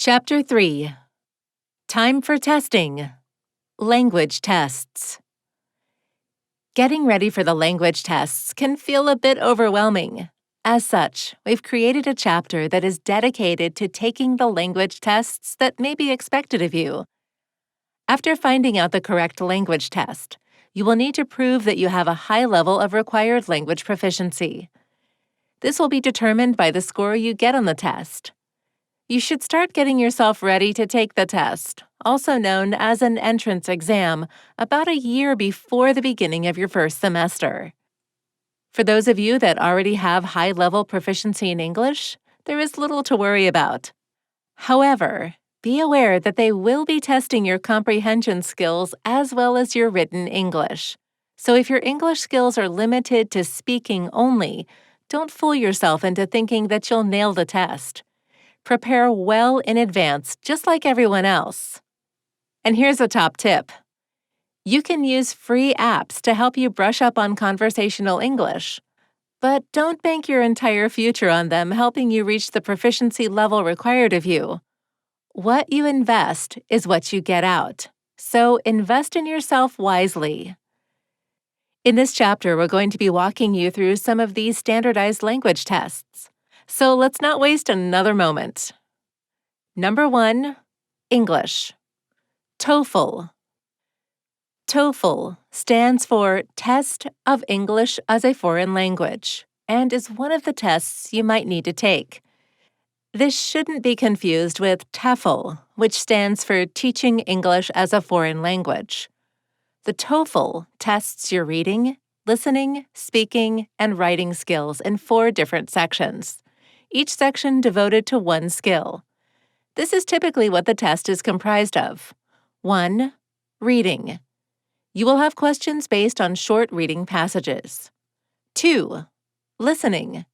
Chapter 3. Time for Testing. Language Tests. Getting ready for the language tests can feel a bit overwhelming. As such, we've created a chapter that is dedicated to taking the language tests that may be expected of you. After finding out the correct language test, you will need to prove that you have a high level of required language proficiency. This will be determined by the score you get on the test. You should start getting yourself ready to take the test, also known as an entrance exam, about a year before the beginning of your first semester. For those of you that already have high-level proficiency in English, there is little to worry about. However, be aware that they will be testing your comprehension skills as well as your written English. So if your English skills are limited to speaking only, don't fool yourself into thinking that you'll nail the test. Prepare well in advance, just like everyone else. And here's a top tip. You can use free apps to help you brush up on conversational English. But don't bank your entire future on them helping you reach the proficiency level required of you. What you invest is what you get out. So invest in yourself wisely. In this chapter, we're going to be walking you through some of these standardized language tests. So let's not waste another moment. Number 1, English. TOEFL. TOEFL stands for Test of English as a Foreign Language and is one of the tests you might need to take. This shouldn't be confused with TEFL, which stands for Teaching English as a Foreign Language. The TOEFL tests your reading, listening, speaking, and writing skills in 4 different sections, each section devoted to one skill. This is typically what the test is comprised of. 1. Reading. You will have questions based on short reading passages. 2. Listening.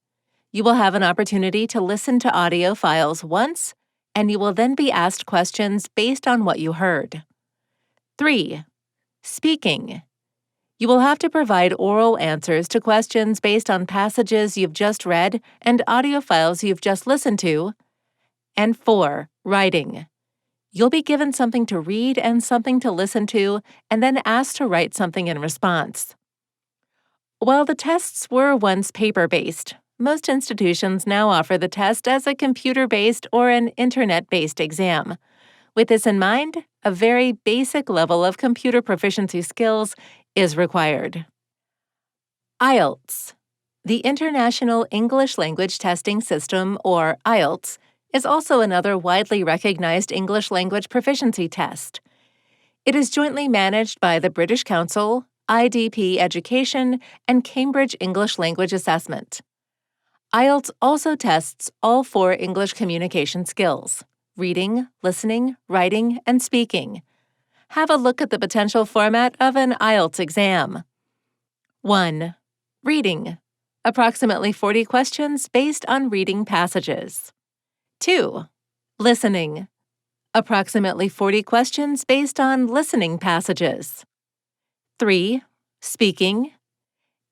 You will have an opportunity to listen to audio files once, and you will then be asked questions based on what you heard. 3. Speaking. You will have to provide oral answers to questions based on passages you've just read and audio files you've just listened to. And 4. Writing. You'll be given something to read and something to listen to, and then asked to write something in response. While the tests were once paper-based, most institutions now offer the test as a computer-based or an internet-based exam. With this in mind, a very basic level of computer proficiency skills is required. IELTS. The International English Language Testing System, or IELTS, is also another widely recognized English language proficiency test. It is jointly managed by the British Council, IDP Education, and Cambridge English Language Assessment. IELTS also tests all 4 English communication skills: reading, listening, writing, and speaking. Have a look at the potential format of an IELTS exam. 1. Reading. Approximately 40 questions based on reading passages. 2. Listening. Approximately 40 questions based on listening passages. 3. Speaking.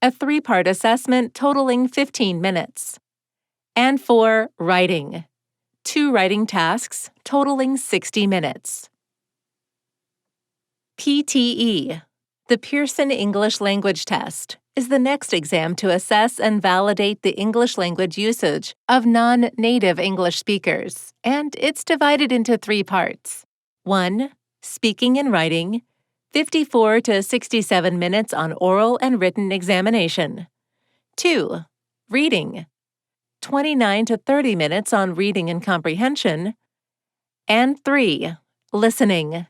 A 3-part assessment totaling 15 minutes. And 4. Writing. 2 writing tasks totaling 60 minutes. PTE, the Pearson English Language Test, is the next exam to assess and validate the English language usage of non-native English speakers, and it's divided into 3 parts. 1. Speaking and writing, 54 to 67 minutes on oral and written examination. 2. Reading, 29 to 30 minutes on reading and comprehension. And 3. Listening,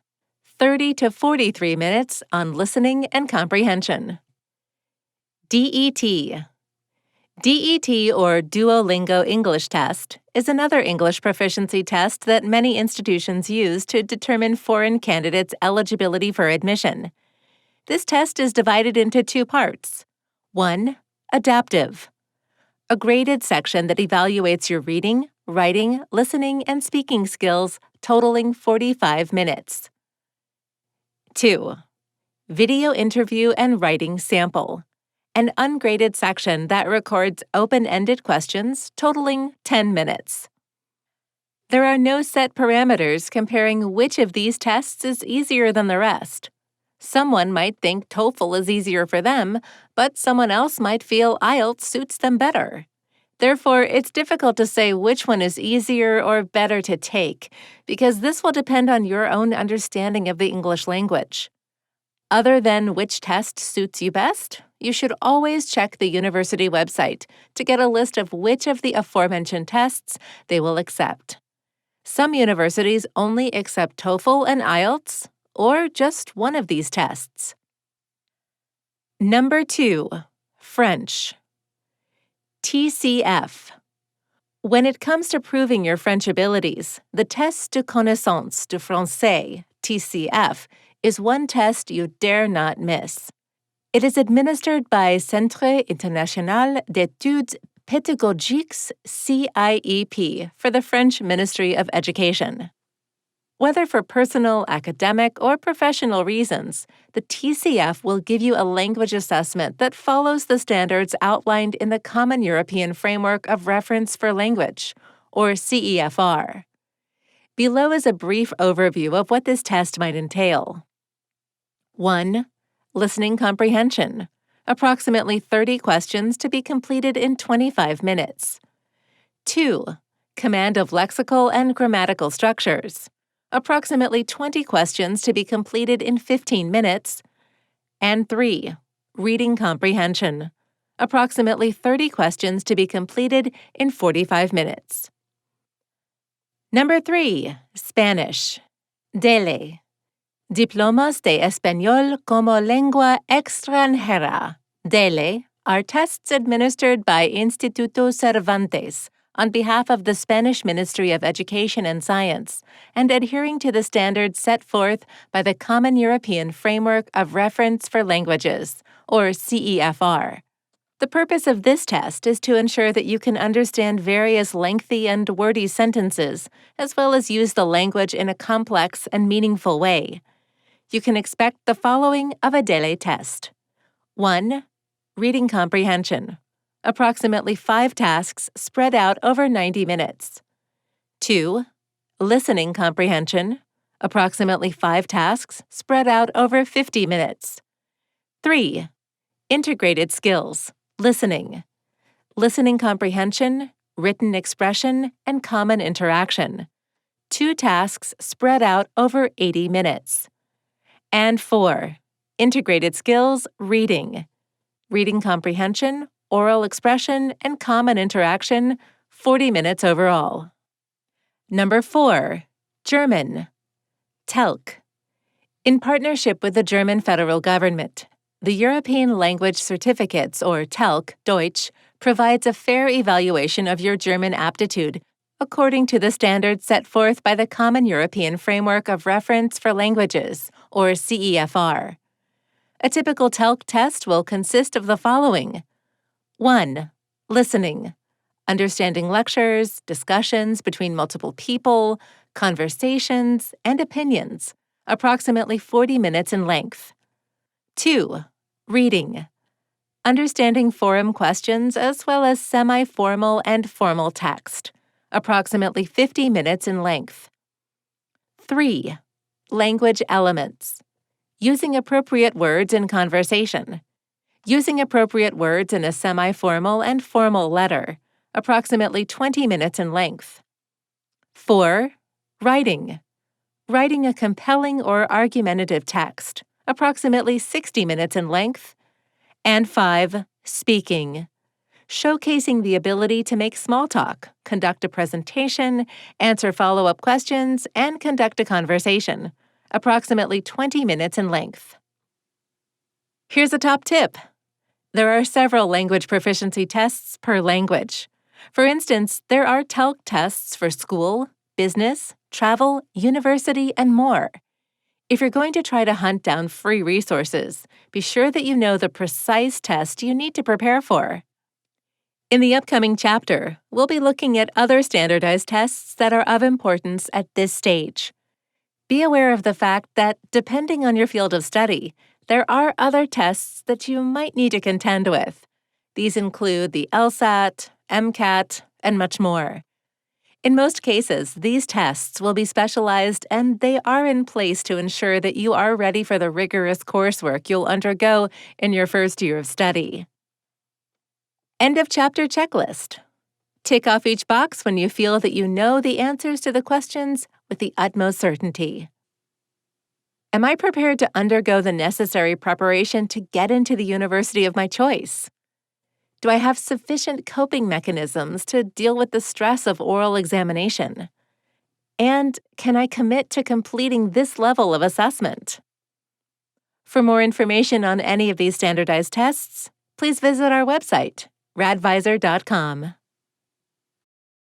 30 to 43 minutes on listening and comprehension. DET. DET, or Duolingo English Test, is another English proficiency test that many institutions use to determine foreign candidates' eligibility for admission. This test is divided into 2 parts. 1. Adaptive. A graded section that evaluates your reading, writing, listening, and speaking skills, totaling 45 minutes. 2. Video interview and writing sample. An ungraded section that records open-ended questions totaling 10 minutes. There are no set parameters comparing which of these tests is easier than the rest. Someone might think TOEFL is easier for them, but someone else might feel IELTS suits them better. Therefore, it's difficult to say which one is easier or better to take, because this will depend on your own understanding of the English language. Other than which test suits you best, you should always check the university website to get a list of which of the aforementioned tests they will accept. Some universities only accept TOEFL and IELTS, or just one of these tests. Number 2. French. TCF. When it comes to proving your French abilities, the Test de Connaissance du Français, TCF, is one test you dare not miss. It is administered by Centre International d'Études Pédagogiques, CIEP, for the French Ministry of Education. Whether for personal, academic, or professional reasons, the TCF will give you a language assessment that follows the standards outlined in the Common European Framework of Reference for Language, or CEFR. Below is a brief overview of what this test might entail. 1. Listening comprehension. Approximately 30 questions to be completed in 25 minutes. 2. Command of lexical and grammatical structures. Approximately 20 questions to be completed in 15 minutes. And 3. Reading comprehension. Approximately 30 questions to be completed in 45 minutes. Number 3. Spanish. DELE. Diplomas de Español como Lengua Extranjera, DELE, are tests administered by Instituto Cervantes on behalf of the Spanish Ministry of Education and Science, and adhering to the standards set forth by the Common European Framework of Reference for Languages, or CEFR. The purpose of this test is to ensure that you can understand various lengthy and wordy sentences, as well as use the language in a complex and meaningful way. You can expect the following of a DELE test. 1. Reading comprehension. Approximately 5 tasks spread out over 90 minutes. 2. Listening comprehension. Approximately 5 tasks spread out over 50 minutes. 3. Integrated skills. Listening. Listening comprehension, written expression, and common interaction. 2 tasks spread out over 80 minutes. And 4. Integrated skills, reading. Reading comprehension, oral expression, and common interaction, 40 minutes overall. Number 4. German. TELC. In partnership with the German federal government, the European Language Certificates, or TELC, Deutsch, provides a fair evaluation of your German aptitude according to the standards set forth by the Common European Framework of Reference for Languages, or CEFR. A typical TELC test will consist of the following. 1. Listening. Understanding lectures, discussions between multiple people, conversations, and opinions, approximately 40 minutes in length. 2. Reading. Understanding forum questions as well as semi-formal and formal text, approximately 50 minutes in length. 3. Language elements. Using appropriate words in conversation. Using appropriate words in a semi-formal and formal letter, approximately 20 minutes in length. 4. Writing. Writing a compelling or argumentative text, approximately 60 minutes in length. And 5. Speaking. Showcasing the ability to make small talk, conduct a presentation, answer follow-up questions, and conduct a conversation, approximately 20 minutes in length. Here's a top tip. There are several language proficiency tests per language. For instance, there are TELC tests for school, business, travel, university, and more. If you're going to try to hunt down free resources, be sure that you know the precise test you need to prepare for. In the upcoming chapter, we'll be looking at other standardized tests that are of importance at this stage. Be aware of the fact that, depending on your field of study, there are other tests that you might need to contend with. These include the LSAT, MCAT, and much more. In most cases, these tests will be specialized and they are in place to ensure that you are ready for the rigorous coursework you'll undergo in your first year of study. End of chapter checklist. Tick off each box when you feel that you know the answers to the questions with the utmost certainty. Am I prepared to undergo the necessary preparation to get into the university of my choice? Do I have sufficient coping mechanisms to deal with the stress of oral examination? And can I commit to completing this level of assessment? For more information on any of these standardized tests, please visit our website, radviser.com.